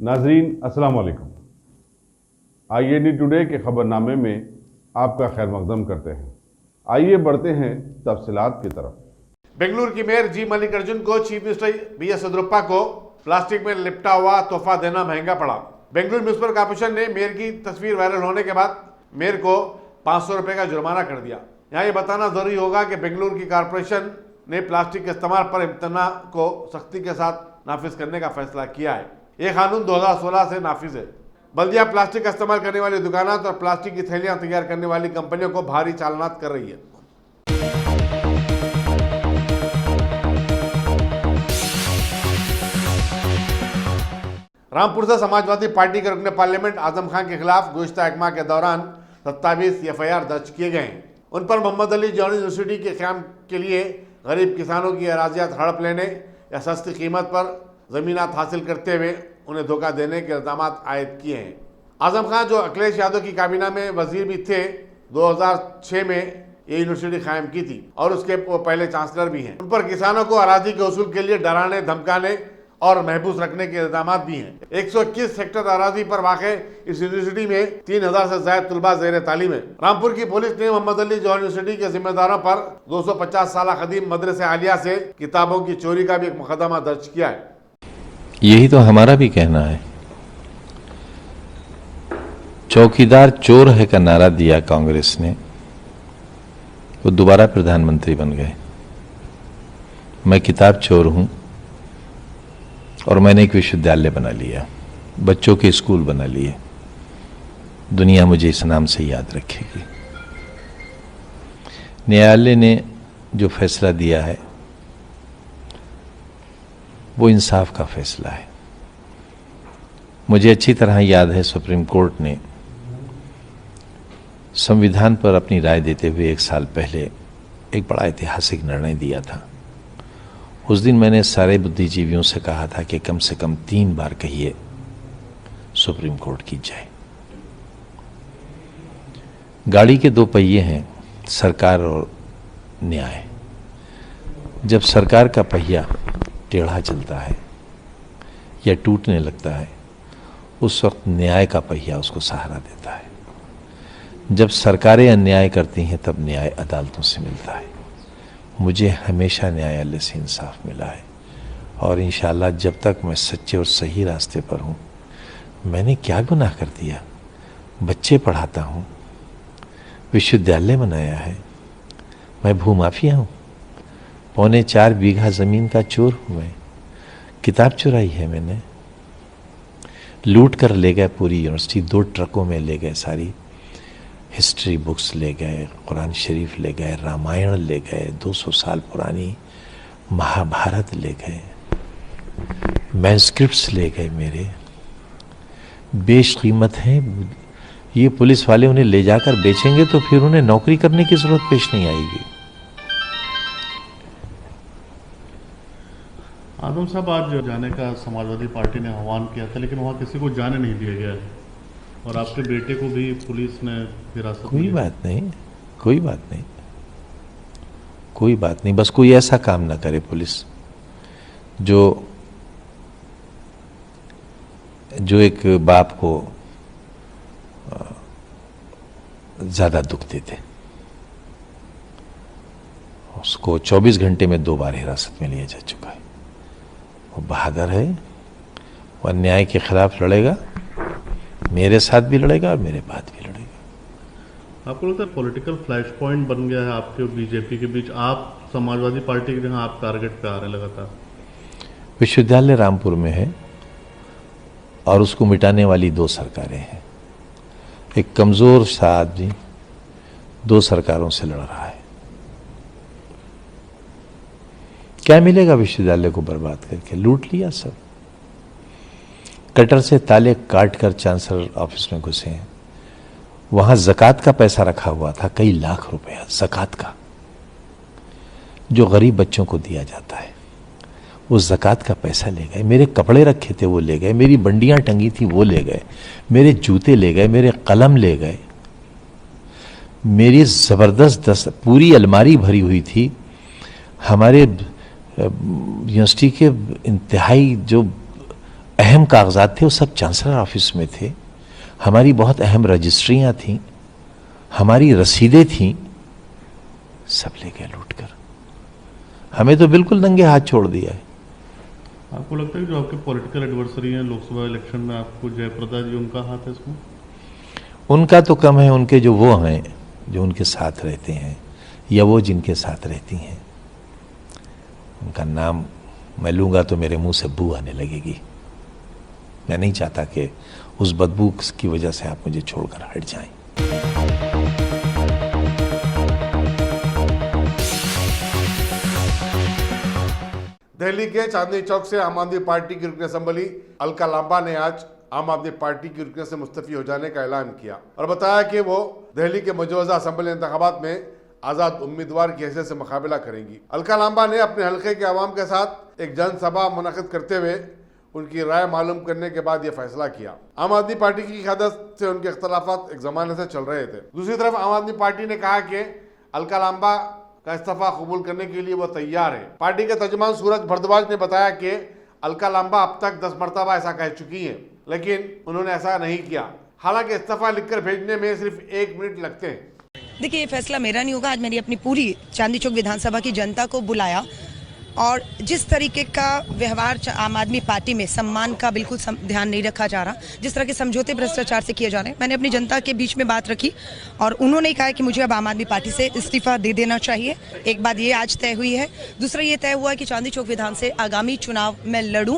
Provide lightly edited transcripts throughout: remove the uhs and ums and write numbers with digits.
नाजरीन अस्सलाम वालेकुम। IAD टुडे के खबरनामे में आपका खैर मकदम करते हैं। आइए बढ़ते हैं तफसीलात की तरफ। बेंगलुरु की मेयर जी मल्लिकार्जुन को चीफ मिनिस्टर BS येदियुरप्पा को प्लास्टिक में लिपटा हुआ तोहफा देना महंगा पड़ा। बेंगलुरु म्युनिसिपल कॉर्पोरेशन ने मेयर की तस्वीर वायरल होने के बाद मेयर को 500 रुपए का जुर्माना कर दिया। यहाँ ये बताना जरूरी होगा कि बेंगलुरु की कॉर्पोरेशन ने प्लास्टिक के इस्तेमाल पर इम्तना को सख्ती के साथ नाफिज करने का फैसला किया है। ये कानून 2016 से नाफिज है। बल्दिया प्लास्टिक का इस्तेमाल करने वाली दुकानात और प्लास्टिक की थैलियां तैयार करने वाली कंपनियों को भारी चालानात कर रही है। रामपुर से समाजवादी पार्टी के रुकने पार्लियामेंट आजम खान के खिलाफ गुज़िश्ता एक माह के दौरान 27 FIR दर्ज किए गए हैं। उन पर मोहम्मद अली जौहरी यूनिवर्सिटी के क़याम के लिए गरीब किसानों की अराजियात हड़प लेने या सस्ती कीमत पर ज़मीनात हासिल करते हुए उन्हें धोखा देने के इल्ज़ाम आयद किए हैं। आजम खान जो अखिलेश यादव की काबीना में वजीर भी थे, 2006 में ये यूनिवर्सिटी कायम की थी और उसके वो पहले चांसलर भी हैं। उन पर किसानों को अराजी के उसूल के लिए डराने, धमकाने और महबूस रखने के इल्जाम भी हैं। 121 हेक्टर अराजी पर वाक़े इस यूनिवर्सिटी में 3000 से ज़ायद तलबा ज़ेर तालीम है। रामपुर की पुलिस ने मोहम्मद अली जौहरी यूनिवर्सिटी के जिम्मेदारों पर 250 साल कदीम मदरसे आलिया से किताबों की चोरी का भी एक मुकदमा दर्ज किया है। यही तो हमारा भी कहना है। चौकीदार चोर है का नारा दिया कांग्रेस ने, वो दोबारा प्रधानमंत्री बन गए। मैं किताब चोर हूं और मैंने एक विश्वविद्यालय बना लिया, बच्चों के स्कूल बना लिए। दुनिया मुझे इस नाम से याद रखेगी। न्यायालय ने जो फैसला दिया है वो इंसाफ का फैसला है। मुझे अच्छी तरह याद है सुप्रीम कोर्ट ने संविधान पर अपनी राय देते हुए 1 साल पहले एक बड़ा ऐतिहासिक निर्णय दिया था। उस दिन मैंने सारे बुद्धिजीवियों से कहा था कि कम से कम 3 बार कहिए सुप्रीम कोर्ट की जय। गाड़ी के 2 पहिए हैं, सरकार और न्याय। जब सरकार का पहिया टेढ़ा चलता है या टूटने लगता है, उस वक्त न्याय का पहिया उसको सहारा देता है। जब सरकारें अन्याय करती हैं तब न्याय अदालतों से मिलता है। मुझे हमेशा न्यायालय से इंसाफ मिला है और इंशाअल्लाह जब तक मैं सच्चे और सही रास्ते पर हूँ। मैंने क्या गुनाह कर दिया? बच्चे पढ़ाता हूँ, विश्वविद्यालय बनाया है, मैं भूमाफिया हूँ, 4.25 बीघा ज़मीन का चोर हूँ मैं, किताब चुराई है मैंने, लूट कर ले गए पूरी यूनिवर्सिटी, 2 ट्रकों में ले गए, सारी हिस्ट्री बुक्स ले गए, कुरान शरीफ ले गए, रामायण ले गए, 200 साल पुरानी महाभारत ले गए, मैनस्क्रिप्ट्स ले गए मेरे, बेशकीमत हैं। ये पुलिस वाले उन्हें ले जाकर बेचेंगे तो फिर उन्हें नौकरी करने की जरूरत पेश नहीं आएगी। आजम साहब, आज जाने का समाजवादी पार्टी ने आह्वान किया था, लेकिन वहाँ किसी को जाने नहीं दिया गया और आपके बेटे को भी पुलिस ने हिरासत में। कोई बात नहीं, कोई बात नहीं, कोई बात नहीं। बस कोई ऐसा काम ना करे पुलिस जो एक बाप को ज्यादा दुख देते। उसको 24 घंटे में 2 बार हिरासत में लिया जा चुका है। वो बहादुर है, वो अन्याय के खिलाफ लड़ेगा, मेरे साथ भी लड़ेगा और मेरे बाद भी लड़ेगा। आपको लगता है पॉलिटिकल फ्लैश पॉइंट बन गया है आपके और बीजेपी के बीच? आप समाजवादी पार्टी के जहां आप टारगेट पे आ रहे लगातार। विश्वविद्यालय रामपुर में है और उसको मिटाने वाली 2 सरकारें हैं। एक कमजोर सा आदमी 2 सरकारों से लड़ रहा है। क्या मिलेगा विश्वविद्यालय को बर्बाद करके? लूट लिया सब। कटर से ताले काट कर चांसलर ऑफिस में घुसे हैं। वहां ज़कात का पैसा रखा हुआ था, कई लाख रुपया ज़कात का, जो गरीब बच्चों को दिया जाता है। वो ज़कात का पैसा ले गए। मेरे कपड़े रखे थे वो ले गए, मेरी बंडियां टंगी थी वो ले गए, मेरे जूते ले गए, मेरे कलम ले गए, मेरी ज़बरदस्त पूरी अलमारी भरी हुई थी। हमारे यूनिवर्सिटी के इंतहाई जो अहम कागजात थे वो सब चांसलर ऑफिस में थे, हमारी बहुत अहम रजिस्ट्रियां थीं, हमारी रसीदें थीं, सब ले गए लूट कर। हमें तो बिल्कुल नंगे हाथ छोड़ दिया है। आपको लगता है कि जो आपके पॉलिटिकल एडवर्सरी हैं लोकसभा इलेक्शन में, आपको जयप्रदा जी, उनका हाथ है इसमें? उनका तो कम है, उनके जो वो हैं जो उनके साथ रहते हैं या वो जिनके साथ रहती हैं, उनका नाम मैं लूँगा तो मेरे मुंह से बू आने लगेगी। मैं नहीं चाहता कि उस बदबू की वजह से आप मुझे छोड़कर हट जाएं। दिल्ली के चांदनी चौक से आम आदमी पार्टी की रुकन असम्बली अलका लांबा ने आज आम आदमी पार्टी की रुकन से मुस्तफी हो जाने का ऐलान किया और बताया कि वो दिल्ली के मुजवजा असम्बली इंतखाबात में आजाद उम्मीदवार की हैसियत से मुकाबला करेंगी। अलका लांबा ने अपने हल्के के आवाम के साथ एक जनसभा मुनक़िद करते हुए उनकी राय मालूम करने के बाद यह फैसला किया। आम आदमी पार्टी की क़यादत से उनके इख्तलाफात एक ज़माने से चल रहे थे। दूसरी तरफ आम आदमी पार्टी ने कहा कि अलका लांबा का इस्तीफा कबूल करने के लिए वो तैयार है। पार्टी के तर्जुमान सूरज भारद्वाज ने बताया कि अलका लांबा अब तक 10 मरतबा ऐसा कह चुकी हैं, लेकिन उन्होंने ऐसा नहीं किया। हालांकि इस्तीफा लिखकर भेजने में सिर्फ 1 मिनट लगते हैं। देखिए, ये फैसला मेरा नहीं होगा। आज मैंने अपनी पूरी चांदनी चौक विधानसभा की जनता को बुलाया और जिस तरीके का व्यवहार आम आदमी पार्टी में सम्मान का बिल्कुल ध्यान नहीं रखा जा रहा, जिस तरह के समझौते भ्रष्टाचार से किए जा रहे हैं, मैंने अपनी जनता के बीच में बात रखी और उन्होंने कहा कि मुझे अब आम आदमी पार्टी से इस्तीफा दे देना चाहिए। एक बात ये आज तय हुई है। दूसरा ये तय हुआ है कि चांदनी चौक विधान से आगामी चुनाव में लड़ूं।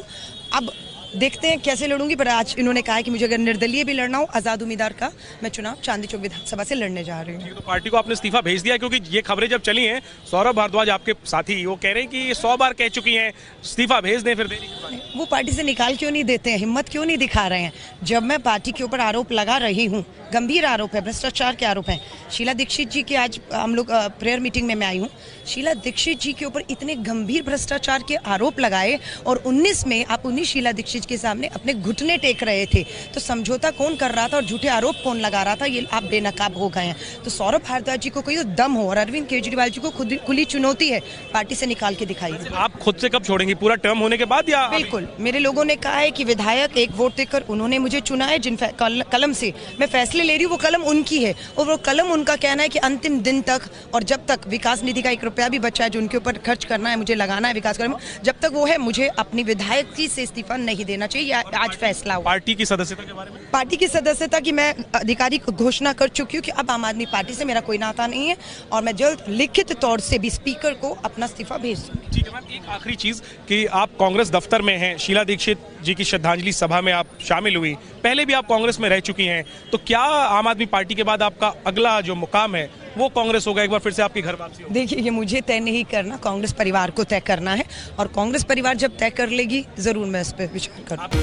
अब देखते हैं कैसे लड़ूंगी, पर आज इन्होंने कहा है कि मुझे अगर निर्दलीय भी लड़ना हो, आजाद उम्मीदवार का, मैं चुनाव चांदनी चौक विधानसभा से लड़ने जा रही हूँ। तो पार्टी को आपने इस्तीफा भेज दिया, क्योंकि ये खबरें जब चली हैं, सौरभ भारद्वाज आपके साथी वो कह रहे हैं कि ये 100 बार कह चुकी हैं इस्तीफा भेज दें, फिर देने के बाद वो पार्टी से निकाल क्यों नहीं देते हैं, हिम्मत क्यों नहीं दिखा रहे हैं? जब मैं पार्टी के ऊपर आरोप लगा रही हूँ, गंभीर आरोप है, भ्रष्टाचार के आरोप हैं। शीला दीक्षित जी की आज हम लोग प्रेयर मीटिंग में मैं आई हूँ, शीला दीक्षित जी के ऊपर इतने गंभीर भ्रष्टाचार के आरोप लगाए और 19 में आप उन्हीं शीला दीक्षित के सामने अपने घुटने टेक रहे थे। तो समझौता कौन कर रहा था और झूठे आरोप कौन लगा रहा था, ये आप बेनकाब हो गए हैं। तो सौरभ भारद्वाज जी को कोई दम हो और अरविंद केजरीवाल जी को खुली चुनौती है, पार्टी से निकाल के दिखाइए। आप खुद से कब छोड़ेंगी, पूरा टर्म होने के बाद या? बिल्कुल, मेरे लोगों ने कहा है कि विधायक एक वोट देकर उन्होंने मुझे चुना है, जिन कलम से मैं फैसले ले रही हूँ वो कलम उनकी है और वो कलम उनका कहना है कि अंतिम दिन तक और जब तक विकास निधि का 1 रुपया भी बचा है जो उनके ऊपर खर्च करना है, मुझे लगाना है विकास करने में, जब तक वो है मुझे अपनी विधायक से इस्तीफा नहीं देना चाहिए। आज फैसला हुआ। पार्टी की सदस्यता के बारे में? पार्टी की सदस्यता की मैं आधिकारिक घोषणा कर चुकी हूँ कि अब आम आदमी पार्टी से मेरा कोई नाता नहीं है और मैं जल्द लिखित तौर से भी स्पीकर को अपना इस्तीफा भेज दूंगी। ठीक है मैम, एक आखिरी चीज कि आप कांग्रेस दफ्तर में हैं, शीला दीक्षित जी की श्रद्धांजलि सभा में आप शामिल हुई, पहले भी आप कांग्रेस में रह चुकी हैं, तो क्या आम आदमी पार्टी के बाद आपका अगला जो मुकाम है वो कांग्रेस होगा, एक बार फिर से आपकी घर वापसी होगी? देखिए, ये मुझे तय नहीं करना, कांग्रेस परिवार को तय करना है और कांग्रेस परिवार जब तय कर लेगी जरूर मैं इस पर विचार करूँगी।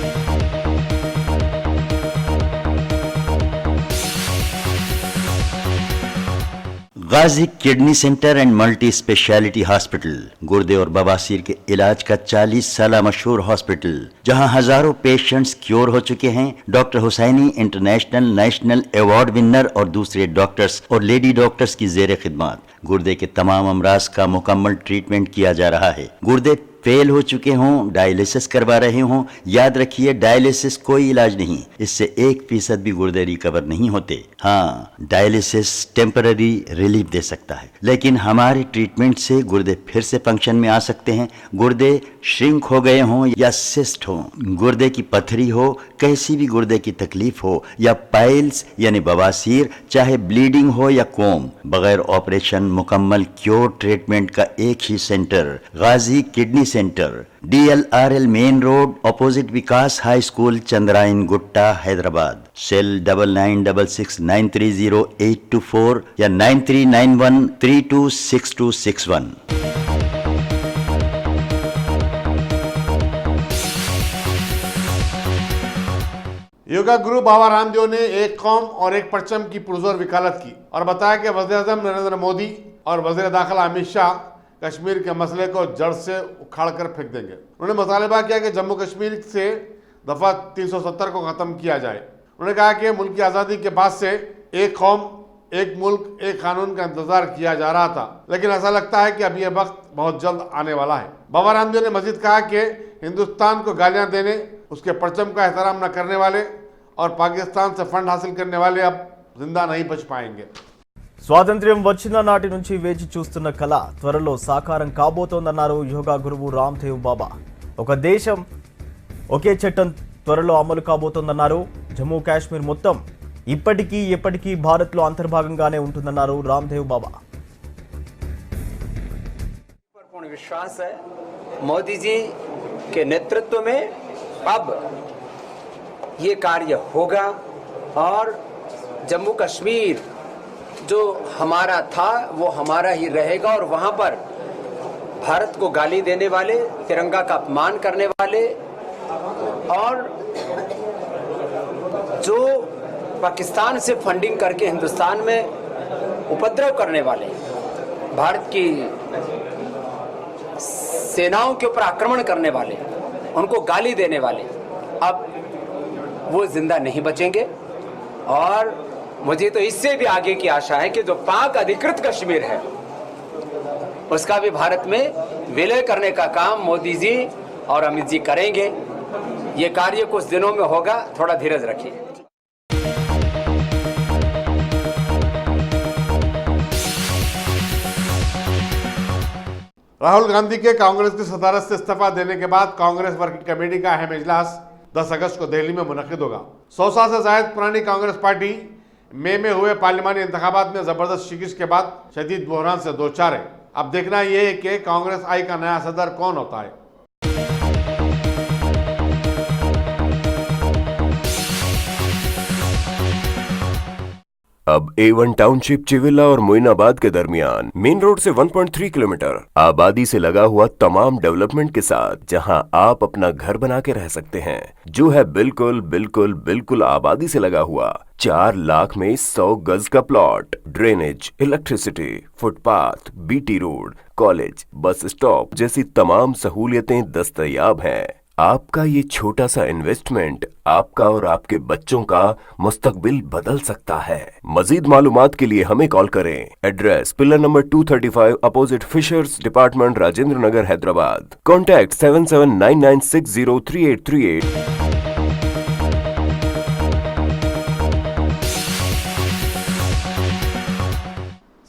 Ghazi kidney centre and multi speciality hospital, गुर्दे और बवासीर के इलाज का 40 साल मशहूर हॉस्पिटल, जहां हजारों पेशेंट्स क्योर हो चुके हैं। Doctor Husaini international national award winner और दूसरे डॉक्टर्स और लेडी डॉक्टर्स की जेर खिदमत गुर्दे के तमाम अमराज का मुकम्मल ट्रीटमेंट किया जा रहा है। गुर्दे फेल हो चुके हों, डायलिसिस करवा रहे हों, याद रखिए डायलिसिस कोई इलाज नहीं, इससे 1% भी गुर्दे रिकवर नहीं होते। हाँ, डायलिसिस टेम्पररी रिलीफ दे सकता है, लेकिन हमारे ट्रीटमेंट से गुर्दे फिर से फंक्शन में आ सकते हैं। गुर्दे श्रिंक हो गए हों या सिस्ट हो, गुर्दे की पथरी हो, कैसी भी गुर्दे की तकलीफ हो या पाइल्स यानी बवासीर, चाहे ब्लीडिंग हो या कोम, बगैर ऑपरेशन मुकम्मल क्योर ट्रीटमेंट का एक ही centre, Ghazi kidney centre, DLRL main road, opposite Vikas high school, Chandrayangutta, Hyderabad. Cell 9966930824 या 9391326261। योगा गुरु बाबा रामदेव ने एक कौम और एक परचम की पुरजोर वकालत की और बताया कि वज़ीर-ए-आज़म नरेंद्र मोदी और वज़ीर दाखिला अमित शाह कश्मीर के मसले को जड़ से उखाड़ कर फेंक देंगे। उन्होंने मुतालबा किया कि जम्मू कश्मीर से दफ़ा 370 को ख़त्म किया जाए। उन्होंने कहा कि मुल्क की आज़ादी के बाद से एक कौम एक मुल्क एक कानून का इंतजार किया जा रहा था, लेकिन ऐसा लगता है कि अब यह वक्त बहुत जल्द आने वाला है। बाबा रामदेव ने मजीद कहा कि हिंदुस्तान को गालियां देने, उसके परचम का एहतराम न करने वाले और पाकिस्तान से फंड हासिल करने वाले अब जिंदा नहीं बच पाएंगे। స్వాతంత్ర్యం వచ్చిన నాటి నుంచి వేచి చూస్తున్న కళ త్వరలో సాకారం కాబోతోందన్నారు యోగా గురువు రామ్దేవ్ బాబా. ఒక దేశం ఒకే చట్టం త్వరలో అమలు కాబోతోందన్నారు. జమ్మూ కాశ్మీర్ మొత్తం ఇప్పటికీ ఎప్పటికీ భారత్లో అంతర్భాగంగానే ఉంటుందన్నారు రామ్దేవ్ బాబా. पूर्ण विश्वास है मोदी जी के नेतृत्व में अब ये कार्य होगा और जम्मू कश्मीर जो हमारा था वो हमारा ही रहेगा और वहां पर भारत को गाली देने वाले, तिरंगा का अपमान करने वाले और जो पाकिस्तान से फंडिंग करके हिंदुस्तान में उपद्रव करने वाले, भारत की सेनाओं के ऊपर आक्रमण करने वाले, उनको गाली देने वाले अब वो जिंदा नहीं बचेंगे। और मुझे तो इससे भी आगे की आशा है कि जो पाक अधिकृत कश्मीर है उसका भी भारत में विलय करने का काम मोदी जी और अमित जी करेंगे। ये कार्य कुछ दिनों में होगा, थोड़ा धीरज रखिए। राहुल गांधी के कांग्रेस की सदारत से इस्तीफा देने के बाद कांग्रेस वर्किंग कमेटी का अहम इजलास 10 अगस्त को दिल्ली में मुनक्किद होगा। 100 साल से जायद पुरानी कांग्रेस पार्टी मई में हुए पार्लिमानी इंतखाबात में जबरदस्त शिकस्त के बाद शदीद बहरान से दो चार है। अब देखना यह है कि कांग्रेस आई का नया सदर कौन होता है। अब A1 टाउनशिप चिविला और मोइनाबाद के दरमियान मेन रोड से 1.3 किलोमीटर आबादी से लगा हुआ तमाम डेवलपमेंट के साथ जहां आप अपना घर बना के रह सकते हैं, जो है बिल्कुल बिल्कुल बिल्कुल आबादी से लगा हुआ। 4 लाख में 100 गज का plot, drainage, electricity, footpath, BT road, college, bus stop जैसी तमाम सहूलियतें दस्तयाब हैं। आपका ये छोटा सा इन्वेस्टमेंट आपका और आपके बच्चों का मुस्तकबिल बदल सकता है। मजीद मालूमात के लिए हमें कॉल करें। Address pillar number 235 opposite fishers department, Rajendranagar, Hyderabad. Contact 7799603838।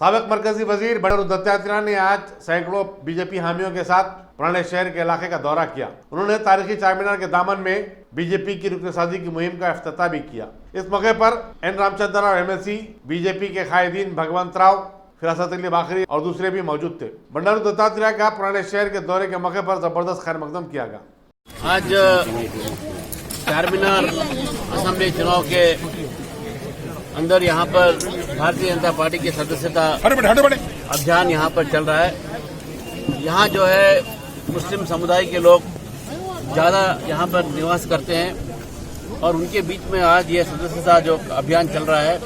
साबिक मरकजी वजीर बंडारू दत्तात्रेय ने आज सैकड़ों बीजेपी हामियों के साथ पुराने शहर के इलाके का दौरा किया। उन्होंने तारीखी चारमीनार के दामन में बीजेपी की रुकनसाजी की मुहिम का इफ्तिताह भी किया। इस मौके पर एन रामचंद्र और एमएलसी, बीजेपी के कायदीन भगवंत राव, फिरासत अली बाखरी और दूसरे भी मौजूद थे। बंडारू दत्तात्रेय का पुराने शहर के दौरे के मौके पर जबरदस्त खैर मकदम किया गया। आज चारमीनार असेंबली चुनाव के अंदर यहाँ पर भारतीय जनता पार्टी की सदस्यता अभियान यहाँ पर चल रहा है। यहाँ जो है मुस्लिम समुदाय के लोग ज़्यादा यहाँ पर निवास करते हैं और उनके बीच में आज ये सदस्यता जो अभियान चल रहा है,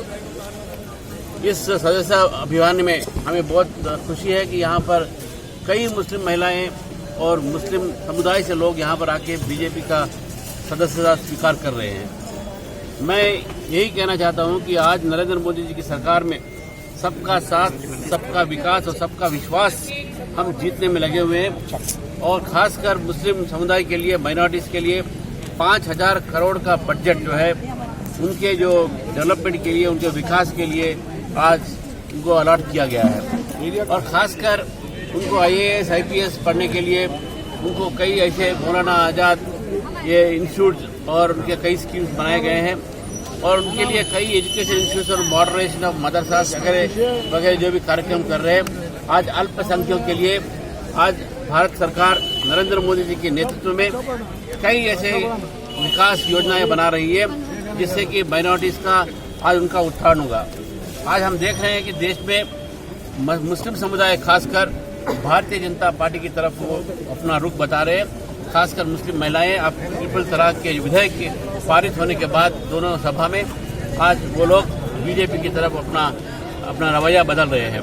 इस सदस्यता अभियान में हमें बहुत खुशी है कि यहाँ पर कई मुस्लिम महिलाएं और मुस्लिम समुदाय से लोग यहाँ पर आके बीजेपी का सदस्यता स्वीकार कर रहे हैं। मैं यही कहना चाहता हूँ कि आज नरेंद्र मोदी जी की सरकार में सबका साथ, सबका विकास और सबका विश्वास हम जीतने में लगे हुए हैं और खासकर मुस्लिम समुदाय के लिए, माइनॉरिटीज़ के लिए 5000 करोड़ का बजट जो है उनके जो डेवलपमेंट के लिए, उनके विकास के लिए आज उनको अलॉट किया गया है। और खासकर उनको IAS, IPS पढ़ने के लिए उनको कई ऐसे मौलाना आज़ाद ये इंस्टीट्यूट और उनके कई स्कीम्स बनाए गए हैं और उनके लिए कई एजुकेशन इंस्टीट्यूट और मॉडरेशन ऑफ मदरसा वगैरह जो भी कार्यक्रम कर रहे हैं। आज अल्पसंख्यकों के लिए आज भारत सरकार नरेंद्र मोदी जी के नेतृत्व में कई ऐसे विकास योजनाएं बना रही है जिससे कि माइनॉरिटीज़ का आज उनका उत्थान होगा। आज हम देख रहे हैं कि देश में मुस्लिम समुदाय खासकर भारतीय जनता पार्टी की तरफ वो अपना रुख बता रहे हैं। खासकर मुस्लिम महिलाएं अब ट्रिपल तलाक के विधेयक के पारित होने के बाद दोनों सभा में आज वो लोग बीजेपी की तरफ अपना रवैया बदल रहे हैं।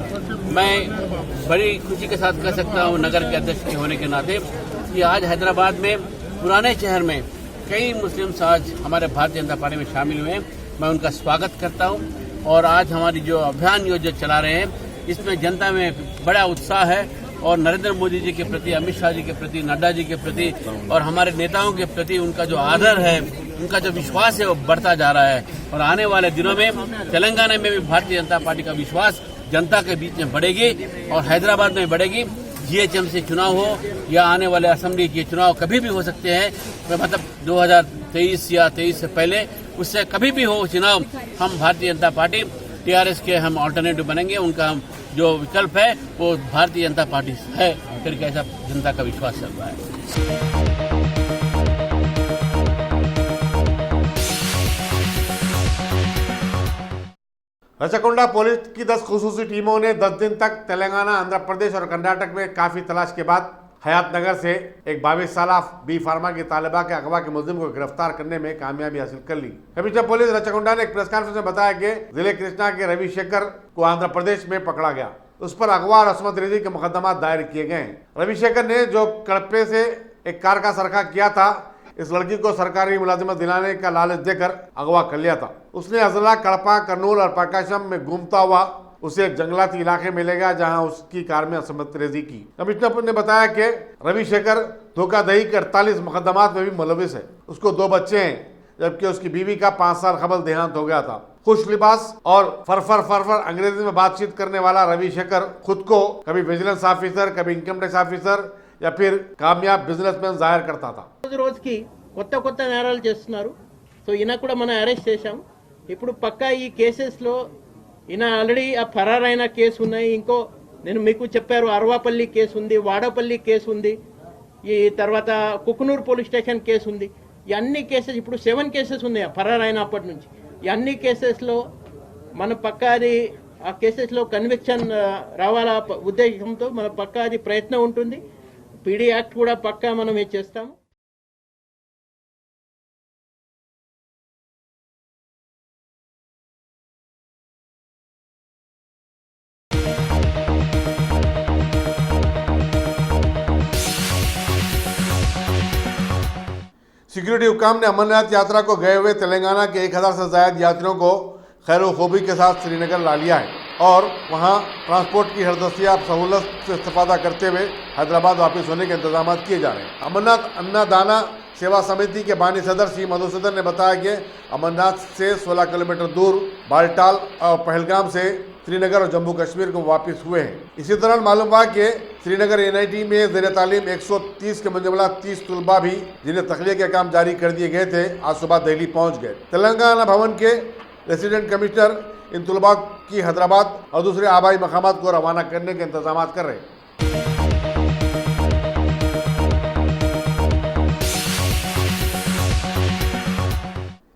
मैं बड़ी खुशी के साथ कह सकता हूँ नगर के अध्यक्ष के होने के नाते कि आज हैदराबाद में पुराने शहर में कई मुस्लिम आज हमारे भारतीय जनता पार्टी में शामिल हुए हैं। मैं उनका स्वागत करता हूँ। और आज हमारी जो अभियान जो चला रहे हैं इसमें जनता में बड़ा उत्साह है और नरेंद्र मोदी जी के प्रति, अमित शाह जी के प्रति, नड्डा जी के प्रति और हमारे नेताओं के प्रति उनका जो आदर है, उनका जो विश्वास है वो बढ़ता जा रहा है। और आने वाले दिनों में तेलंगाना में भी भारतीय जनता पार्टी का विश्वास जनता के बीच में बढ़ेगी और हैदराबाद में बढ़ेगी। जीएचएमसी चुनाव हो या आने वाले असेंबली के चुनाव कभी भी हो सकते हैं, मतलब 2023 या 23 से पहले, उससे कभी भी हो चुनाव, हम भारतीय जनता पार्टी टीआरएस के हम ऑल्टरनेटिव बनेंगे। उनका हम जो विकल्प है वो भारतीय जनता पार्टी है करके ऐसा जनता का विश्वास चल रहा है। रचकुंडा पुलिस की 10 खुसूसी टीमों ने 10 दिन तक तेलंगाना, आंध्र प्रदेश और कर्नाटक में काफी तलाश के बाद हयातनगर से एक 22 साला बी फार्मा की तालिबा के अगवा के मुलजिम को गिरफ्तार करने में कामयाबी हासिल कर ली। कमिश्नर पुलिस रचकुंडा ने एक प्रेस कॉन्फ्रेंस में बताया कि जिले कृष्णा के रविशेखर को आंध्र प्रदेश में पकड़ा गया। उस पर अगवा और असमत रेजी के मुकदमा दायर किए गए। रविशेखर ने जो कड़पे से एक कार का सरखा किया था, इस लड़की को सरकारी मुलाजिमत दिलाने का लालच देकर अगवा कर लिया था। उसने अजला, कड़पा, कर्नूल और प्रकाशम में घूमता हुआ उसे एक जंगलाती इलाके में ले गया, जहां उसकी कार में असमत रेजी की। कमिश्नर ने बताया कि रविशेखर धोखाधड़ी के 48 मुकदमात में भी मुलविस है। उसको 2 बच्चे हैं, जबकि उसकी बीवी का 5 साल कबल देहांत हो गया था। खुश लिबास और फरफर अंग्रेजी में बातचीत करने वाला रविशेखर खुद को कभी विजिलेंस ऑफिसर, कभी इनकम टैक्स ऑफिसर या फिर कामयाब बिजनेसमैन जाहिर करता था। రోజుకి కొత్త నేరాలు చేస్తున్నారు. సో ఈయన కూడా మనం అరెస్ట్ చేశాం. ఇప్పుడు పక్కా ఈ కేసెస్లో ఈయన ఆల్రెడీ ఆ ఫరారైన కేసు ఉన్నాయి. ఇంకో నేను మీకు చెప్పారు అరవాపల్లి కేసు ఉంది, వాడపల్లి కేసు ఉంది, ఈ తర్వాత కుకునూరు పోలీస్ స్టేషన్ కేసు ఉంది. ఈ అన్ని కేసెస్ ఇప్పుడు 7 కేసెస్ ఉన్నాయి ఫరారైనప్పటి నుంచి. ఈ అన్ని కేసెస్లో మన పక్కా అది ఆ కేసెస్లో కన్విక్షన్ రావాల ఉద్దేశంతో మన పక్కా అది ప్రయత్నం ఉంటుంది. పీడీ యాక్ట్ కూడా పక్కా మనం ఇది చేస్తాము. सिक्योरिटी हुकाम ने अमरनाथ यात्रा को गए हुए तेलंगाना के 1000 से ज्यादा यात्रियों को खैर खूबी के साथ श्रीनगर ला लिया है और वहां ट्रांसपोर्ट की हर दस्तियाब सहूलत से इस्तेफादा करते हुए हैदराबाद वापस होने के इंतजाम किए जा रहे हैं। अमरनाथ अन्नदाना सेवा समिति के बानी सदर सी मधुसूदन ने बताया कि अमरनाथ से 16 किलोमीटर दूर बालटाल और पहलगाम से श्रीनगर और जम्मू कश्मीर को वापस हुए हैं। इसी दौरान मालूम हुआ कि श्रीनगर एनआईटी में ज़ेर तालीम 130 के मुजमला 30 तलबा भी जिन्हें तखलिया के काम जारी कर दिए गए थे, आज सुबह दिल्ली पहुंच गए। तेलंगाना भवन के रेसिडेंट कमिश्नर इन तलबा की हैदराबाद और दूसरे आबाई मकामात को रवाना करने के इंतजाम कर रहे हैं।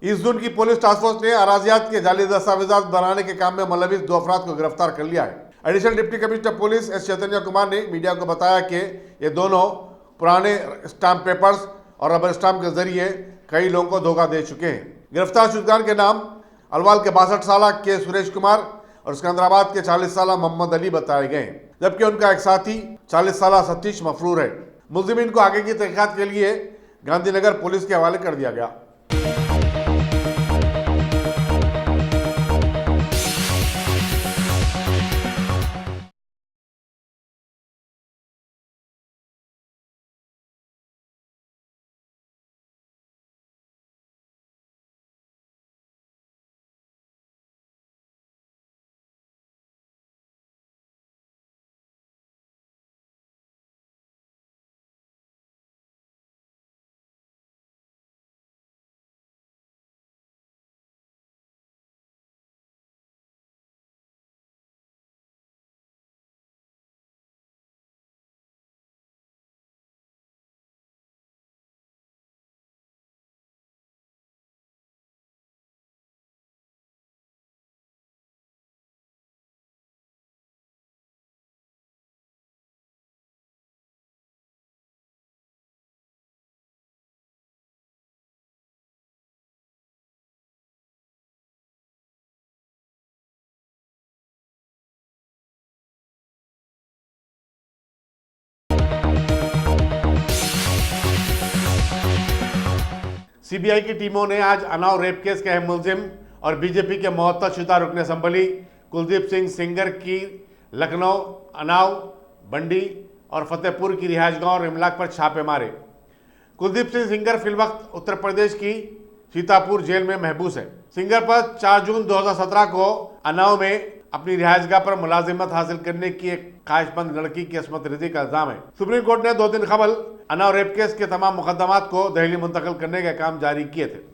इस जून की पुलिस टास्क फोर्स ने अराजियात के जाली दस्तावेजात बनाने के काम में मुलविस 2 अफराद को गिरफ्तार कर लिया है। Additional deputy commissioner police S Chaitanya Kumar ने मीडिया को बताया कि ये दोनों पुराने स्टाम्प पेपर्स और रबर स्टाम्प के जरिए कई लोगों को धोखा दे चुके हैं। गिरफ्तार शुजगान के नाम अलवाल के 62 साल के सुरेश कुमार और सिकंदराबाद के 40 साल मोहम्मद अली बताए गए, जबकि उनका एक साथी 40 साल सतीश मफरूर है। मुलजिमीन को आगे की तहकीकात के लिए गांधीनगर पुलिस के हवाले कर दिया गया। सीबीआई की टीमों ने आज अनाव रेप केस के अहम मुलजिम और बीजेपी के मोहत्तशुदा रुकन असम्बली कुलदीप सिंह सेंगर की लखनऊ, अनाव, बंडी और फतेहपुर की रिहायशगाह और इमलाक पर छापे मारे। कुलदीप सिंह सेंगर फिलवक्त उत्तर प्रदेश की सीतापुर जेल में महबूस है। सेंगर पर 4 जून 2017 को अनाव में अपनी रिहायशगाह पर मुलाजिमत हासिल करने की एक ख्वाहिशमंद लड़की की असमत रेजी का इल्जाम है। सुप्रीम कोर्ट ने 2 दिन कबल अनाव रेप केस के तमाम मुकदमात को दिल्ली मुंतकिल करने के काम जारी किए थे।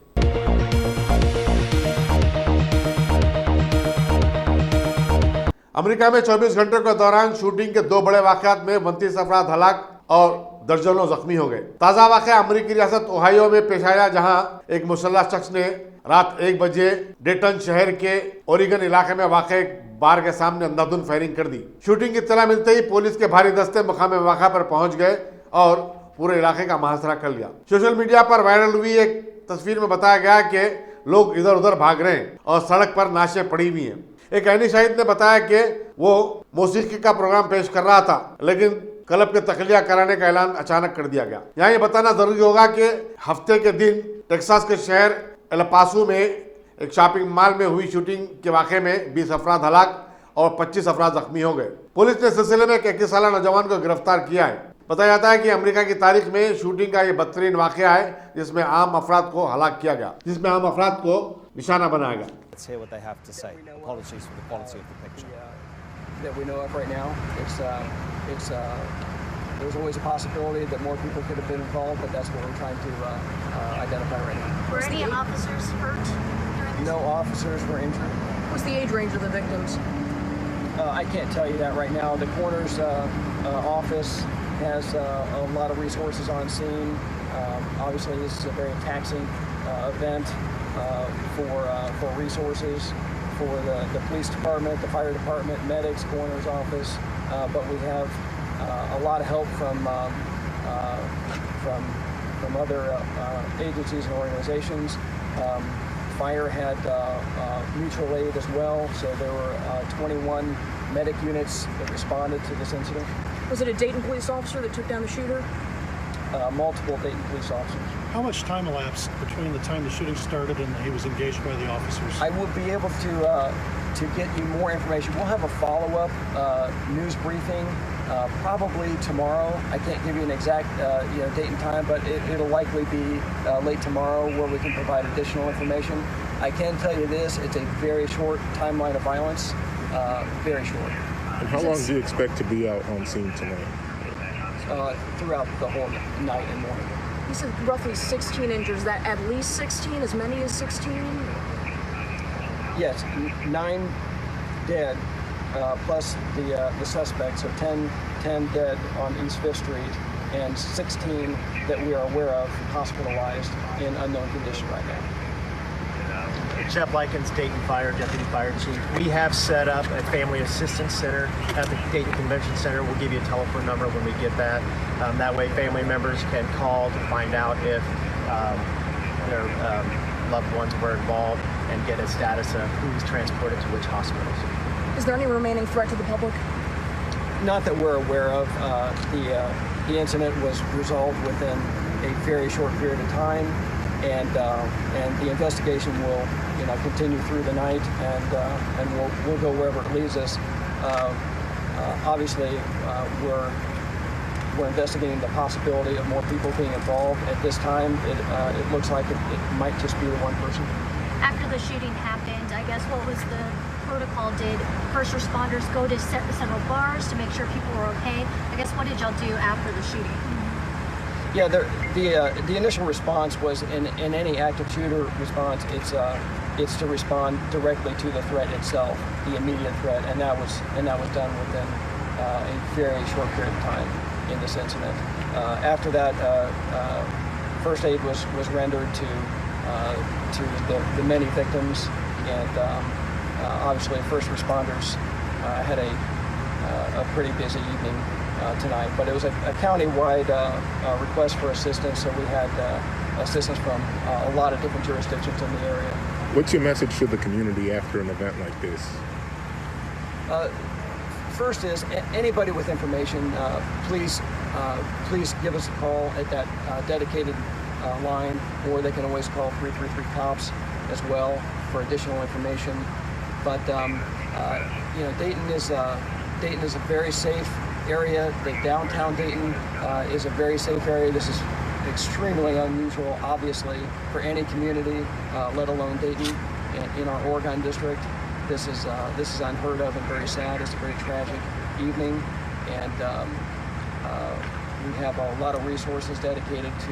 अमेरिका में 24 घंटों के दौरान शूटिंग के 2 बड़े वाकयात में 29 अफराद हलाक और दर्जनों जख्मी हो गए। ताजा वाकया अमेरिकी रियासत ओहायो में पेश आया, जहां एक मुसल्लह शख्स ने रात 1 बजे डेटन शहर के ओरिगन इलाके में वाक़े बार के सामने अंधाधुंध फायरिंग कर दी। शूटिंग की इत्तला मिलते ही पुलिस के भारी दस्ते मुकाम वाक़ा पर पहुंच गए और पूरे इलाके का मुहासरा कर लिया। सोशल मीडिया पर वायरल हुई एक तस्वीर में बताया गया कि लोग इधर उधर भाग रहे हैं और सड़क पर नाशें पड़ी हुई हैं। एक ऐनी शाहिद ने बताया कि वो मौसीकी का प्रोग्राम पेश कर रहा था, लेकिन क्लब के तखलिया कराने का ऐलान अचानक कर दिया गया। यहाँ ये बताना जरूरी होगा कि हफ्ते के दिन टेक्सास के शहर एल पासो में एक शॉपिंग मॉल में हुई शूटिंग के वाक़े में 20 अफराद हलाक और 25 अफराद जख्मी हो गए। पुलिस ने सिलसिले में एक 21 साल नौजवान को गिरफ्तार किया है। बताया जाता है कि अमेरिका की तारीख में शूटिंग का ये बदतरीन वाक़या है जिसमें आम अफराद को हलाक किया गया, जिसमें आम अफराद को निशाना बनाया गया। Let's hear what they have to say. Apologies for the quality of the picture. That we know of right now. There's always a possibility that more people could have been involved, but that's what we're trying to identify right now. Were any officers hurt during this? No officers were injured. What's the age range of the victims? I can't tell you that right now. The coroner's office has a lot of resources on scene. Obviously, this is a very taxing event for resources, for the police department, the fire department, medics, coroner's office, but we have a lot of help from other agencies and organizations. Fire had mutual aid as well, so there were 21 medic units that responded to this incident. Was it a Dayton police officer that took down the shooter? Multiple Dayton police officers. How much time elapsed between the time the shooting started and he was engaged by the officers? I will be able to get you more information. We'll have a follow-up news briefing probably tomorrow. I can't give you an exact date and time, but it'll likely be late tomorrow where we can provide additional information. I can tell you this: it's a very short timeline of violence, very short. And how long do you expect to be out on scene tonight? Throughout the whole night and morning. You said roughly 16 injured. Is that at least 16? As many as 16? Yes, 9 dead, plus the suspects. So 10 dead on East 5th Street, and 16 that we are aware of hospitalized in unknown condition right now. Jeff Likens, Dayton Fire Deputy Fire Chief. We have set up a Family Assistance Center at the Dayton Convention Center. We'll give you a telephone number when we get that. That way family members can call to find out if their loved ones were involved and get a status of who's transported to which hospitals. Is there any remaining threat to the public? Not that we're aware of. The incident was resolved within a very short period of time, and the investigation will continue through the night, and we'll go wherever it leads us. Obviously, we're investigating the possibility of more people being involved. At this time, it looks like it might just be the one person. After the shooting happened, I guess what was the protocol? Did first responders go to several bars to make sure people were okay? I guess what did y'all do after the shooting? Yeah, the initial response was in any active shooter response, it's to respond directly to the threat itself, the immediate threat, and that was done within a very short period of time in this incident. After that, first aid was rendered to the many victims, and obviously first responders had a pretty busy evening tonight, but it was a county-wide request for assistance, so we had assistance from a lot of different jurisdictions in the area. What's your message to the community after an event like this? First is anybody with information, please give us a call at that dedicated line, or they can always call 333 COPS as well. for additional information. But Dayton is a very safe area. The downtown Dayton is a very safe area. This is extremely unusual, obviously, for any community, let alone Dayton in our Oregon district. This is unheard of and very sad. It's a very tragic evening, and we have a lot of resources dedicated to.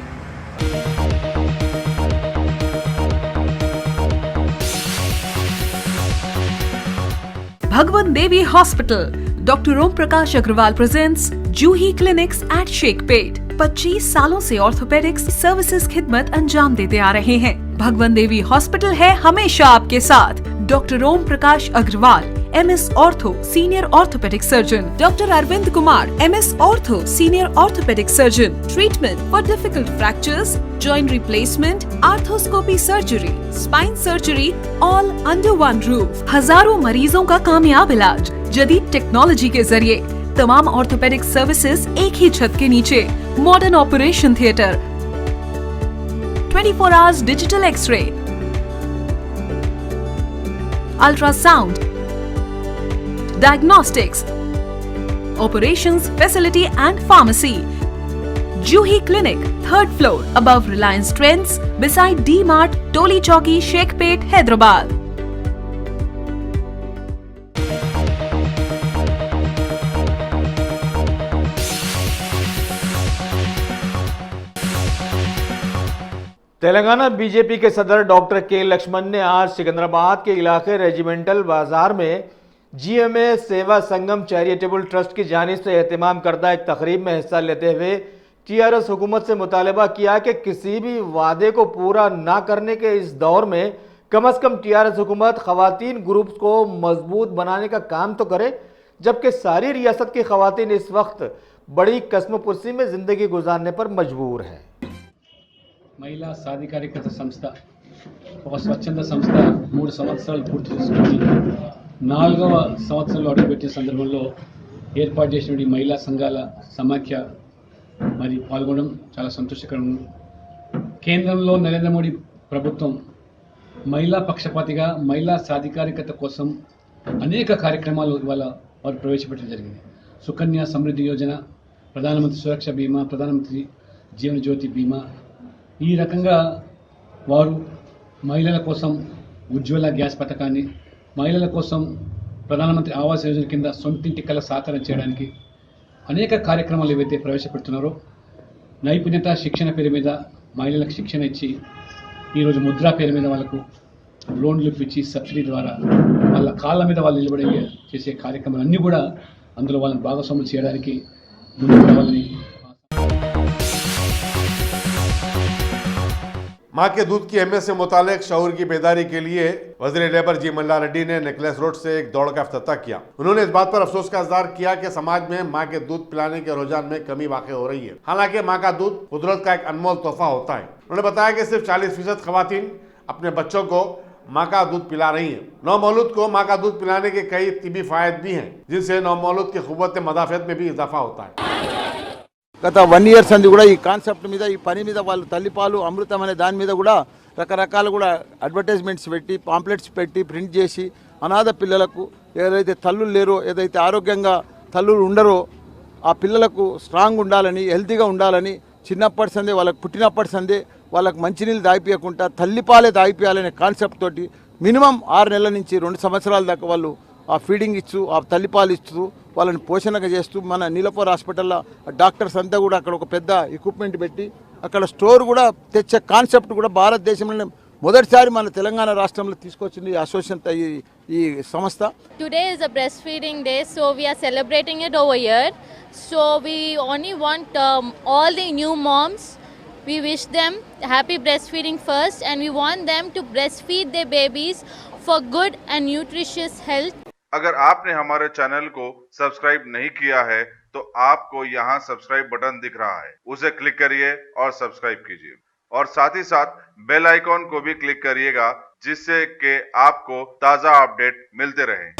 Bhagwan Devi Hospital, Dr. Om Prakash Agrawal presents Juhi Clinics at Sheikhpet. 25 सालों से orthopaedics services खिदमत अंजाम देते आ रहे हैं। भगवान देवी hospital है हमेशा आपके साथ। Doctor Om Prakash Agarwal, MS ortho senior orthopedic surgeon, doctor Arvind Kumar, MS ortho senior orthopedic surgeon, treatment for difficult fractures, joint replacement, arthroscopy surgery, spine surgery, all under one roof. हजारों मरीजों का कामयाब इलाज जदीद टेक्नोलॉजी के जरिए। तमाम ऑर्थोपेडिक सर्विसेज एक ही छत के नीचे। Modern operation theatre, 24 hours digital x-ray, ultrasound, diagnostics, operations facility and pharmacy. Juhi Clinic, 3rd floor, above Reliance Trends, beside D-Mart, Toli Chowki, Sheikhpet, Hyderabad. Telangana BJP के सदर डॉक्टर के लक्ष्मण ने आज सिकंदराबाद के इलाके रेजिमेंटल बाजार में GMA सेवा संगम चैरिटेबल ट्रस्ट की जानिब से एहतमाम करदा एक तकरीब में हिस्सा लेते हुए TRS हुकूमत से मुतालबा किया कि किसी भी वादे को पूरा ना करने के इस दौर में कम से कम TRS हुकूमत खवातीन ग्रुप्स को मजबूत बनाने का काम तो करे, जबकि सारी रियासत की खवातीन इस वक्त बड़ी कस्मपुर्सी में जिंदगी गुजारने पर मजबूर हैं। महिला साधिकारिकత సంస్థ ఒక స్వచ్ఛంద సంస్థ 3 సంవత్సరాలు పూర్తి చేసుకొని 4వ సంవత్సరంలో అడుగుపెట్టిన సందర్భంలో ఏర్పాటు చేసిన మహిళా సంఘాల సమాఖ్య మరి పాల్గొనడం చాలా సంతోషకరం। కేంద్రంలో నరేంద్ర మోడీ ప్రభుత్వం మహిళా పక్షపాతిగా మహిళా సాధికారికత కోసం అనేక కార్యక్రమాలు ఇవాళ వారు ప్రవేశపెట్టడం జరిగింది। సుకన్య సమృద్ధి యోజన, ప్రధానమంత్రి సురక్ష బీమా, ప్రధానమంత్రి జీవన జ్యోతి బీమా, ఈ రకంగా వారు మహిళల కోసం ఉజ్వల గ్యాస్ పథకాన్ని, మహిళల కోసం ప్రధానమంత్రి ఆవాస్ యోజన కింద సొంతింటి కల సాకారం చేయడానికి అనేక కార్యక్రమాలు ఏవైతే ప్రవేశపెడుతున్నారో, నైపుణ్యత శిక్షణ పేరు మీద మహిళలకు శిక్షణ ఇచ్చి ఈరోజు ముద్రా పేరు మీద వాళ్ళకు లోన్లు ఇచ్చి సబ్సిడీ ద్వారా వాళ్ళ కాళ్ళ మీద వాళ్ళు నిలబడే చేసే కార్యక్రమాలన్నీ కూడా అందులో వాళ్ళని భాగస్వాములు చేయడానికి ముందుకు రావాలని। माँ के दूध की अहमियत से मुतालिक शऊर की बेदारी के लिए वज़ीर लेबर जी मल्ला रेड्डी ने नेकलेस रोड से एक दौड़ का इफ्तिताह किया। उन्होंने इस बात पर अफसोस का इज़हार किया कि समाज में माँ के दूध पिलाने के रुझान में कमी वाक़ई हो रही है। हालांकि माँ का दूध कुदरत का एक अनमोल तोहफा होता है। उन्होंने बताया कि सिर्फ 40% खवातीन अपने बच्चों को माँ का दूध पिला रही हैं। नौमौलूद को माँ का दूध पिलाने के कई तिबी फ़ायदे भी हैं, जिनसे नौमौलूद की क़ुव्वत मदाफ़ियत में भी इजाफा होता है। గత 1 year సంది కూడా ఈ కాన్సెప్ట్ మీద, ఈ పని మీద వాళ్ళు తల్లిపాలు అమృతం అనే దాని మీద కూడా రకరకాలు కూడా అడ్వర్టైజ్మెంట్స్ పెట్టి, పాంప్లెట్స్ పెట్టి, ప్రింట్ చేసి అనాథ పిల్లలకు, ఏదైతే తల్లులు లేరో, ఏదైతే ఆరోగ్యంగా తల్లులు ఉండరో ఆ పిల్లలకు స్ట్రాంగ్ ఉండాలని, హెల్తీగా ఉండాలని, చిన్నప్పటి సందే వాళ్ళకి పుట్టినప్పటి సందే వాళ్ళకి మంచినీళ్ళు దాయిపియకుండా తల్లిపాలే దాయిపియాలనే కాన్సెప్ట్ తోటి మినిమం 6 నెలల నుంచి 2 సంవత్సరాల దాకా వాళ్ళు ఆ ఫీడింగ్ ఇచ్చు, ఆ తల్లిపాలు ఇస్తూ వాళ్ళని పోషణగా చేస్తూ మన నీలపూర్ హాస్పిటల్లో డాక్టర్స్ అంతా కూడా అక్కడ ఒక పెద్ద ఎక్విప్మెంట్ పెట్టి అక్కడ స్టోర్ కూడా తెచ్చే కాన్సెప్ట్ కూడా భారతదేశంలో మొదటిసారి మన తెలంగాణ రాష్ట్రంలో తీసుకొచ్చింది అసోసియేషన్ ఈ సంస్థ. Today is a breastfeeding day, so we are celebrating it over here. So we only want all the new moms, we wish them happy breastfeeding first, and we want them to breastfeed their babies for good and nutritious health. अगर आपने हमारे channel को subscribe नहीं किया है तो आपको यहाँ सब्सक्राइब बटन दिख रहा है, उसे क्लिक करिए और सब्सक्राइब कीजिए और साथ ही साथ बेल आइकॉन को भी क्लिक करिएगा, जिससे कि आपको ताज़ा अपडेट मिलते रहें।